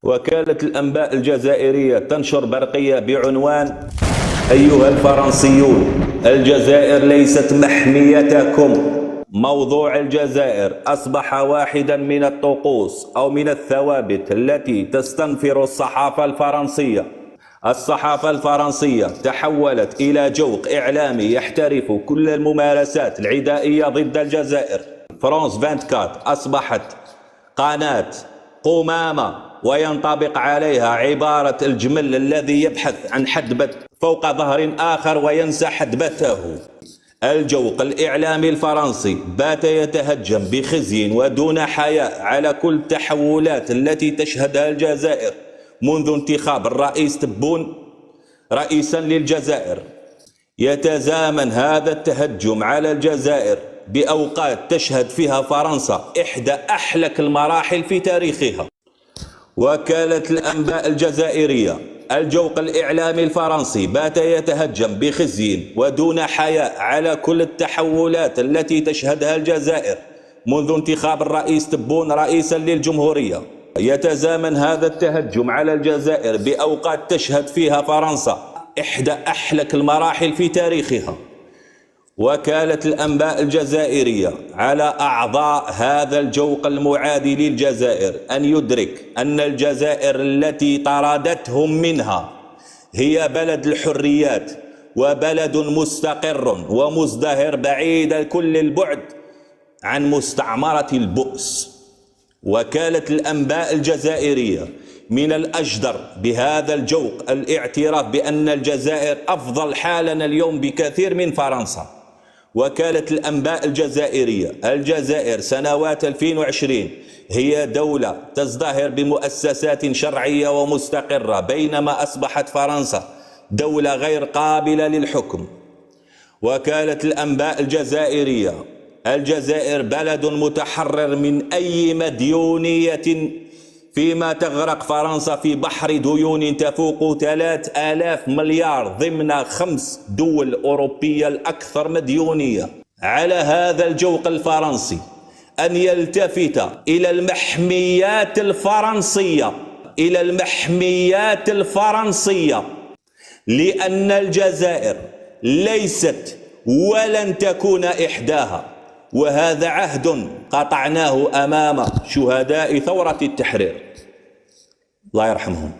وكالة الأنباء الجزائرية تنشر برقية بعنوان: أيها الفرنسيون، الجزائر ليست محميتكم. موضوع الجزائر أصبح واحدا من الطقوس أو من الثوابت التي تستنفر الصحافة الفرنسية. الصحافة الفرنسية تحولت إلى جوق إعلامي يحترف كل الممارسات العدائية ضد الجزائر. فرانس 24 أصبحت قناة قمامة وينطبق عليها عبارة الجمل الذي يبحث عن حدبة فوق ظهر آخر وينسى حدبته. الجوق الإعلامي الفرنسي بات يتهجم بخزي ودون حياء على كل التحولات التي تشهدها الجزائر منذ انتخاب الرئيس تبون رئيسا للجزائر. يتزامن هذا التهجم على الجزائر بأوقات تشهد فيها فرنسا إحدى أحلك المراحل في تاريخها. وكالة الأنباء الجزائرية، الجوق الإعلامي الفرنسي بات يتهجم بخزي ودون حياء على كل التحولات التي تشهدها الجزائر منذ انتخاب الرئيس تبون رئيسا للجمهورية. يتزامن هذا التهجم على الجزائر بأوقات تشهد فيها فرنسا إحدى أحلك المراحل في تاريخها. وكالة الأنباء الجزائرية على أعضاء هذا الجوق المعادي للجزائر أن يدرك أن الجزائر التي طردتهم منها هي بلد الحريات وبلد مستقر ومزدهر بعيد كل البعد عن مستعمرة البؤس. وكالة الأنباء الجزائرية من الأجدر بهذا الجوق الاعتراف بأن الجزائر أفضل حالا اليوم بكثير من فرنسا. وكالة الأنباء الجزائرية، الجزائر سنوات 2020 هي دولة تزدهر بمؤسسات شرعية ومستقرة، بينما أصبحت فرنسا دولة غير قابلة للحكم. وكالة الأنباء الجزائرية، الجزائر بلد متحرر من أي مديونية، فيما تغرق فرنسا في بحر ديون تفوق 3000 مليار ضمن 5 دول أوروبية الأكثر مديونية. على هذا الجوق الفرنسي أن يلتفت إلى المحميات الفرنسية، إلى المحميات الفرنسية، لأن الجزائر ليست ولن تكون إحداها، وهذا عهد قطعناه أمام شهداء ثورة التحرير، الله يرحمهم.